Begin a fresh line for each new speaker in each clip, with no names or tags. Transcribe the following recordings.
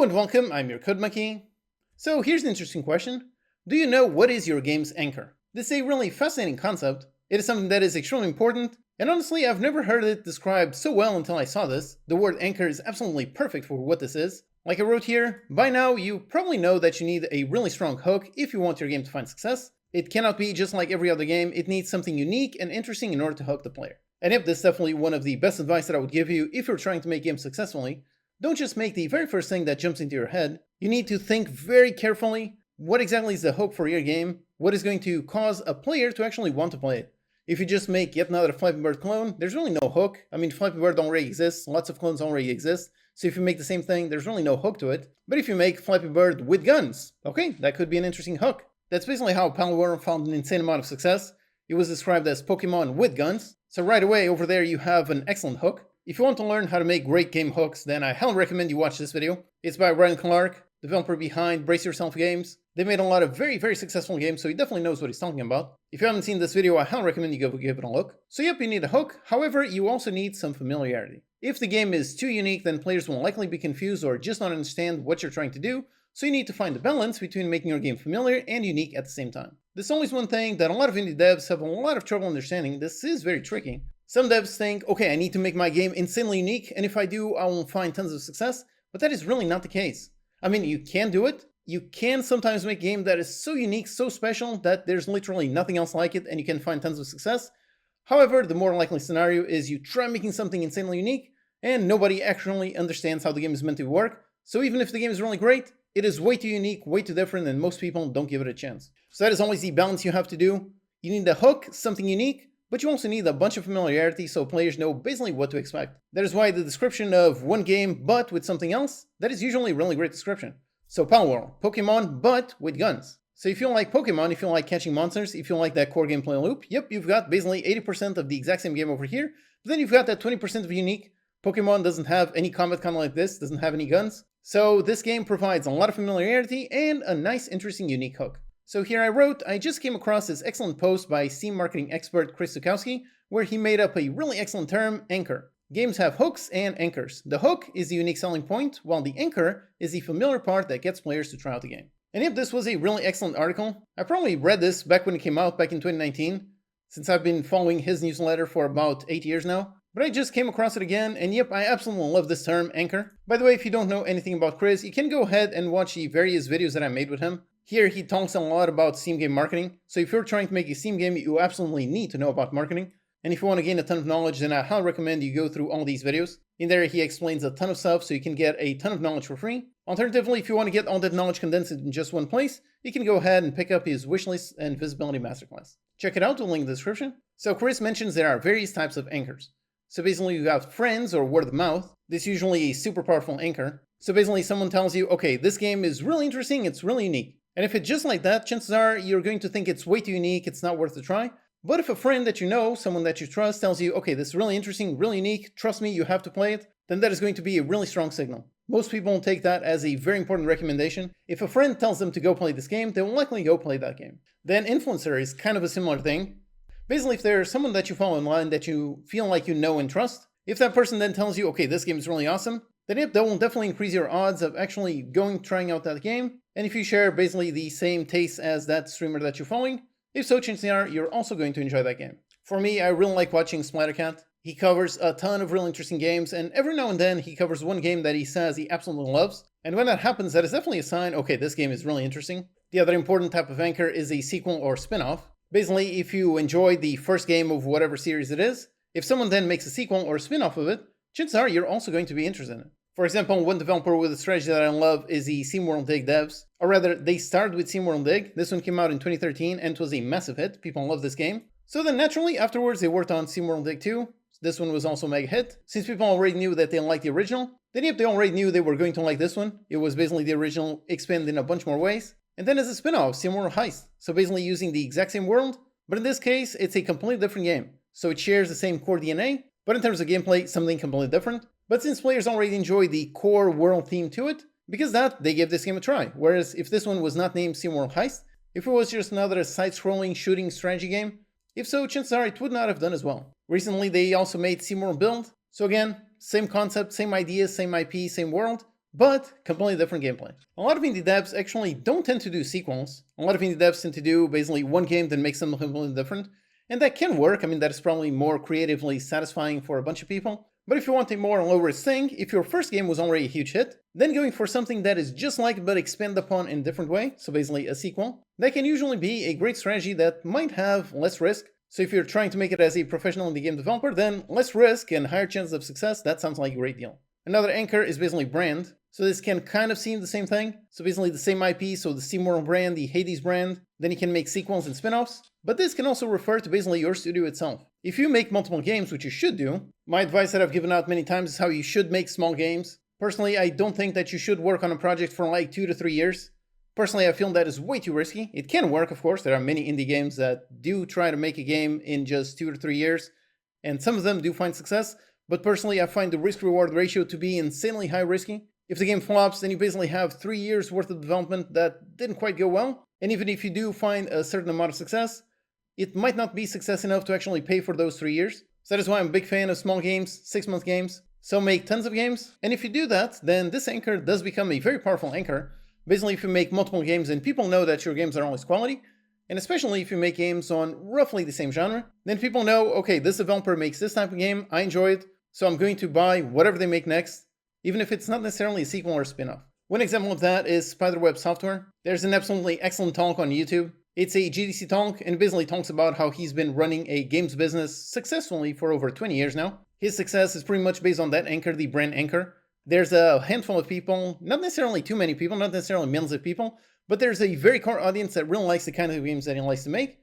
and welcome, I'm your Code Monkey. So here's an interesting question. Do you know what is your game's anchor? This is a really fascinating concept. It is something that is extremely important, and honestly I've never heard it described so well until I saw this. The word anchor is absolutely perfect for what this is. Like I wrote here, by now you probably know that you need a really strong hook if you want your game to find success. It cannot be just like every other game, it needs something unique and interesting in order to hook the player. And yep, this is definitely one of the best advice that I would give you if you're trying to make games successfully. Don't just make the very first thing that jumps into your head. You need to think very carefully what exactly is the hook for your game, what is going to cause a player to actually want to play it. If you just make yet another Flappy Bird clone, there's really no hook. I mean, Flappy Bird already exists, lots of clones already exist, so if you make the same thing, there's really no hook to it. But if you make Flappy Bird with guns, okay, that could be an interesting hook. That's basically how Palworld found an insane amount of success. It was described as Pokemon with guns, so right away over there you have an excellent hook. If you want to learn how to make great game hooks, then I highly recommend you watch this video. It's by Ryan Clark, developer behind Brace Yourself Games. They made a lot of very successful games, so he definitely knows what he's talking about. If you haven't seen this video, I highly recommend you go give it a look. So yep, you need a hook, however, you also need some familiarity. If the game is too unique, then players will likely be confused or just not understand what you're trying to do, so you need to find a balance between making your game familiar and unique at the same time. There's always one thing that a lot of indie devs have a lot of trouble understanding. This is very tricky. Some devs think, okay, I need to make my game insanely unique, and if I do, I will find tons of success, but that is really not the case. I mean, you can do it. You can sometimes make a game that is so unique, so special, that there's literally nothing else like it, and you can find tons of success. However, the more likely scenario is you try making something insanely unique, and nobody actually understands how the game is meant to work, so even if the game is really great, it is way too unique, way too different, and most people don't give it a chance. So that is always the balance you have to do. You need a hook, something unique, but you also need a bunch of familiarity so players know basically what to expect. That is why the description of one game but with something else, that is usually a really great description. So Palworld, Pokemon but with guns. So if you like Pokemon, if you like catching monsters, if you like that core gameplay loop, yep, you've got basically 80% of the exact same game over here, but then you've got that 20% of unique. Pokemon doesn't have any combat kind of like this, doesn't have any guns. So this game provides a lot of familiarity and a nice, interesting, unique hook. So here I wrote, I just came across this excellent post by Steam marketing expert Chris Zukowski, where he made up a really excellent term, anchor. Games have hooks and anchors. The hook is the unique selling point, while the anchor is the familiar part that gets players to try out the game. And yep, this was a really excellent article. I probably read this back when it came out, back in 2019, since I've been following his newsletter for about 8 years now. But I just came across it again, and yep, I absolutely love this term, anchor. By the way, if you don't know anything about Chris, you can go ahead and watch the various videos that I made with him. Here he talks a lot about Steam game marketing, so if you're trying to make a Steam game, you absolutely need to know about marketing. And if you want to gain a ton of knowledge, then I highly recommend you go through all these videos. In there he explains a ton of stuff so you can get a ton of knowledge for free. Alternatively, if you want to get all that knowledge condensed in just one place, you can go ahead and pick up his wishlist and visibility masterclass. Check it out, we'll link in the description. So Chris mentions there are various types of anchors. So basically you got friends or word of mouth. This is usually a super powerful anchor. So basically someone tells you, okay, this game is really interesting, it's really unique. And if it's just like that, chances are you're going to think it's way too unique, it's not worth a try. But if a friend that you know, someone that you trust, tells you, okay, this is really interesting, really unique, trust me, you have to play it, then that is going to be a really strong signal. Most people will take that as a very important recommendation. If a friend tells them to go play this game, they will likely go play that game. Then influencer is kind of a similar thing. Basically, if there's someone that you follow online that you feel like you know and trust, if that person then tells you, okay, this game is really awesome, then yep, that will definitely increase your odds of actually trying out that game. And if you share basically the same tastes as that streamer that you're following, if so, chances are you're also going to enjoy that game. For me, I really like watching Splattercat. He covers a ton of really interesting games, and every now and then he covers one game that he says he absolutely loves. And when that happens, that is definitely a sign, okay, this game is really interesting. The other important type of anchor is a sequel or spin-off. Basically, if you enjoy the first game of whatever series it is, if someone then makes a sequel or a spin-off of it, chances are you're also going to be interested in it. For example, one developer with a strategy that I love is the SteamWorld Dig devs. Or rather, they started with SteamWorld Dig. This one came out in 2013 and it was a massive hit. People love this game. So then naturally, afterwards, they worked on SteamWorld Dig 2. This one was also a mega hit. Since people already knew that they liked the original, then yep, they already knew they were going to like this one. It was basically the original expanded in a bunch more ways. And then as a spin-off, SteamWorld Heist. So basically using the exact same world, but in this case, it's a completely different game. So it shares the same core DNA, but in terms of gameplay, something completely different. But since players already enjoy the core world theme to it, because that, they gave this game a try. Whereas if this one was not named SteamWorld Heist, if it was just another side-scrolling shooting strategy game, if so, chances are it would not have done as well. Recently, they also made SteamWorld Build. So again, same concept, same ideas, same IP, same world, but completely different gameplay. A lot of indie devs actually don't tend to do sequels. A lot of indie devs tend to do basically one game that makes something completely different, and that can work. I mean, that is probably more creatively satisfying for a bunch of people. But if you want a more low-risk thing, if your first game was already a huge hit, then going for something that is just like but expanded upon in a different way, so basically a sequel, that can usually be a great strategy that might have less risk. So if you're trying to make it as a professional indie game developer, then less risk and higher chances of success, that sounds like a great deal. Another anchor is basically brand. So this can kind of seem the same thing. So basically the same IP, so the SteamWorld brand, the Hades brand, then you can make sequels and spin-offs. But this can also refer to basically your studio itself. If you make multiple games, which you should do, my advice that I've given out many times is how you should make small games. Personally, I don't think that you should work on a project for like 2 to 3 years. Personally, I feel that is way too risky. It can work, of course. There are many indie games that do try to make a game in just 2 to 3 years, and some of them do find success. But personally, I find the risk-reward ratio to be insanely high risky. If the game flops, then you basically have 3 years worth of development that didn't quite go well. And even if you do find a certain amount of success, it might not be success enough to actually pay for those 3 years. So that is why I'm a big fan of small games, 6-month games. So make tons of games. And if you do that, then this anchor does become a very powerful anchor. Basically, if you make multiple games and people know that your games are always quality, and especially if you make games on roughly the same genre, then people know, okay, this developer makes this type of game, I enjoy it, so I'm going to buy whatever they make next, even if it's not necessarily a sequel or a spin-off. One example of that is Spiderweb Software. There's an absolutely excellent talk on YouTube. It's a GDC talk, and basically talks about how he's been running a games business successfully for over 20 years now. His success is pretty much based on that anchor, the brand anchor. There's a handful of people, not necessarily too many people, not necessarily millions of people, but there's a very core audience that really likes the kind of games that he likes to make.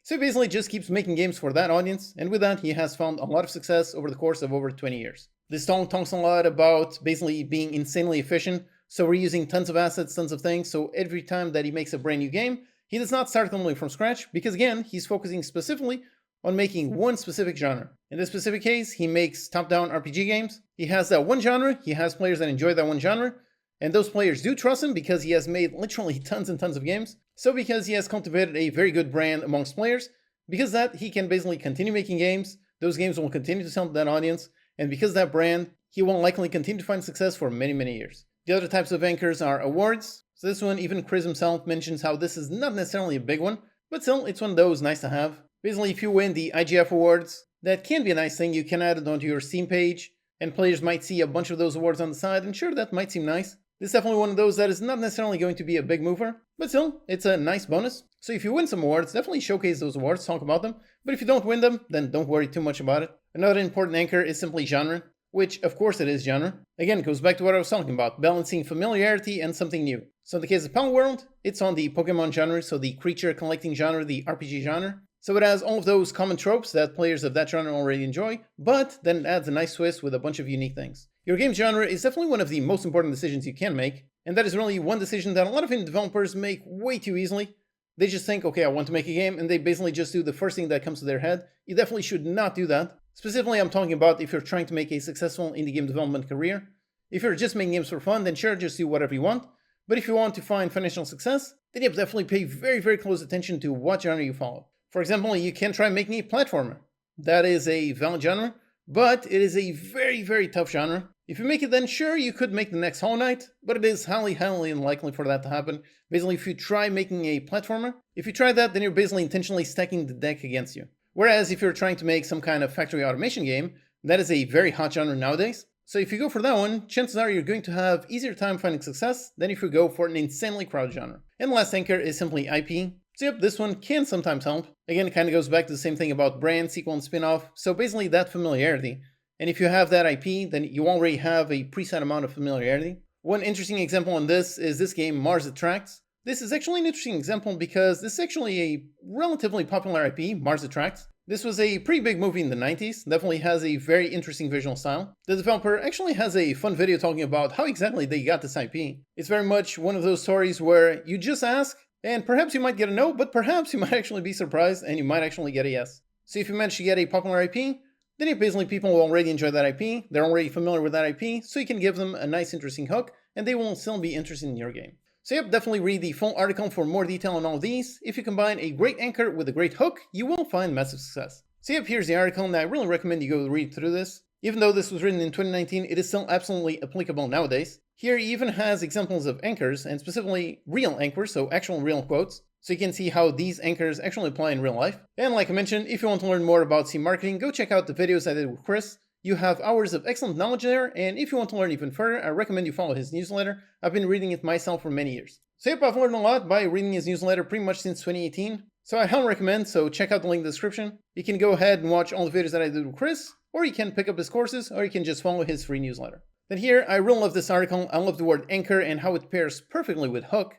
So he basically just keeps making games for that audience, and with that he has found a lot of success over the course of over 20 years. This talk talks a lot about basically being insanely efficient, so we're using tons of assets, tons of things, so every time that he makes a brand new game, he does not start completely from scratch, because again, he's focusing specifically on making one specific genre. In this specific case, he makes top-down RPG games. He has that one genre, he has players that enjoy that one genre, and those players do trust him because he has made literally tons and tons of games. So because he has cultivated a very good brand amongst players, because that he can basically continue making games, those games will continue to sell to that audience, and because of that brand, he will likely continue to find success for many, many years. The other types of anchors are awards. So this one, even Chris himself mentions how this is not necessarily a big one, but still, it's one of those nice to have. Basically, if you win the IGF awards, that can be a nice thing. You can add it onto your Steam page, and players might see a bunch of those awards on the side, and sure, that might seem nice. This is definitely one of those that is not necessarily going to be a big mover, but still, it's a nice bonus. So if you win some awards, definitely showcase those awards, talk about them, but if you don't win them, then don't worry too much about it. Another important anchor is simply genre, which of course it is genre. Again, it goes back to what I was talking about, balancing familiarity and something new. So in the case of Palworld, it's on the Pokemon genre, so the creature collecting genre, the RPG genre. So it has all of those common tropes that players of that genre already enjoy, but then it adds a nice twist with a bunch of unique things. Your game genre is definitely one of the most important decisions you can make, and that is really one decision that a lot of indie developers make way too easily. They just think, okay, I want to make a game, and they basically just do the first thing that comes to their head. You definitely should not do that. Specifically, I'm talking about if you're trying to make a successful indie game development career. If you're just making games for fun, then sure, just do whatever you want. But if you want to find financial success, then you have to definitely pay very, very close attention to what genre you follow. For example, you can try making a platformer. That is a valid genre, but it is a very, very tough genre. If you make it, then sure, you could make the next Hollow Knight, but it is highly, highly unlikely for that to happen. Basically, if you try making a platformer, if you try that, then you're basically intentionally stacking the deck against you. Whereas if you're trying to make some kind of factory automation game, that is a very hot genre nowadays. So if you go for that one, chances are you're going to have easier time finding success than if you go for an insanely crowded genre. And the last anchor is simply IP. So yep, this one can sometimes help. Again, it kind of goes back to the same thing about brand, sequel, and spin-off. So basically that familiarity. And if you have that IP, then you already have a preset amount of familiarity. One interesting example on this is this game, Mars Attracts. This is actually an interesting example because this is actually a relatively popular IP, Mars Attracts. This was a pretty big movie in the 90s, definitely has a very interesting visual style. The developer actually has a fun video talking about how exactly they got this IP. It's very much one of those stories where you just ask, and perhaps you might get a no, but perhaps you might actually be surprised and you might actually get a yes. So if you manage to get a popular IP, then basically people will already enjoy that IP, they're already familiar with that IP, so you can give them a nice interesting hook, and they will still be interested in your game. So yep, definitely read the full article for more detail on all of these. If you combine a great anchor with a great hook, you will find massive success. So yep, here's the article, and I really recommend you go read through this. Even though this was written in 2019, it is still absolutely applicable nowadays. Here he even has examples of anchors, and specifically real anchors, so actual real quotes, so you can see how these anchors actually apply in real life. And like I mentioned, if you want to learn more about C marketing, go check out the videos I did with Chris. You have hours of excellent knowledge there, and if you want to learn even further, I recommend you follow his newsletter. I've been reading it myself for many years. So yep, I've learned a lot by reading his newsletter pretty much since 2018. So I highly recommend, so check out the link in the description. You can go ahead and watch all the videos that I did with Chris, or you can pick up his courses, or you can just follow his free newsletter. Then here, I really love this article. I love the word anchor and how it pairs perfectly with hook.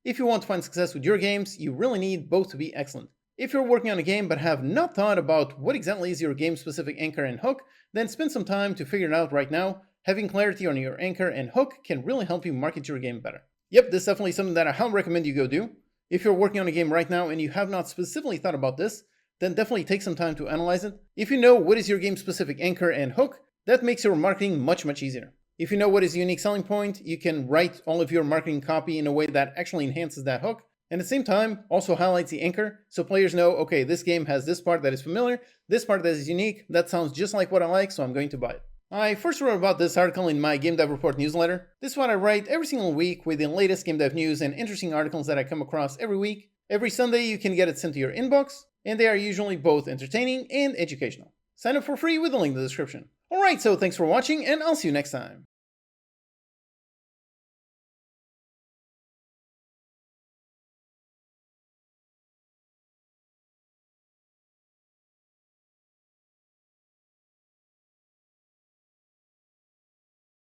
If you want to find success with your games, you really need both to be excellent. If you're working on a game but have not thought about what exactly is your game-specific anchor and hook, then spend some time to figure it out right now. Having clarity on your anchor and hook can really help you market your game better. Yep, this is definitely something that I highly recommend you go do. If you're working on a game right now and you have not specifically thought about this, then definitely take some time to analyze it. If you know what is your game-specific anchor and hook, that makes your marketing much easier. If you know what is a unique selling point, you can write all of your marketing copy in a way that actually enhances that hook, and at the same time also highlights the anchor, so players know, okay, this game has this part that is familiar, this part that is unique, that sounds just like what I like, so I'm going to buy it. I first wrote about this article in my Game Dev Report newsletter. This is what I write every single week with the latest game dev news and interesting articles that I come across every week. Every Sunday you can get it sent to your inbox, and they are usually both entertaining and educational. Sign up for free with the link in the description. Alright, so thanks for watching, and I'll see you next time.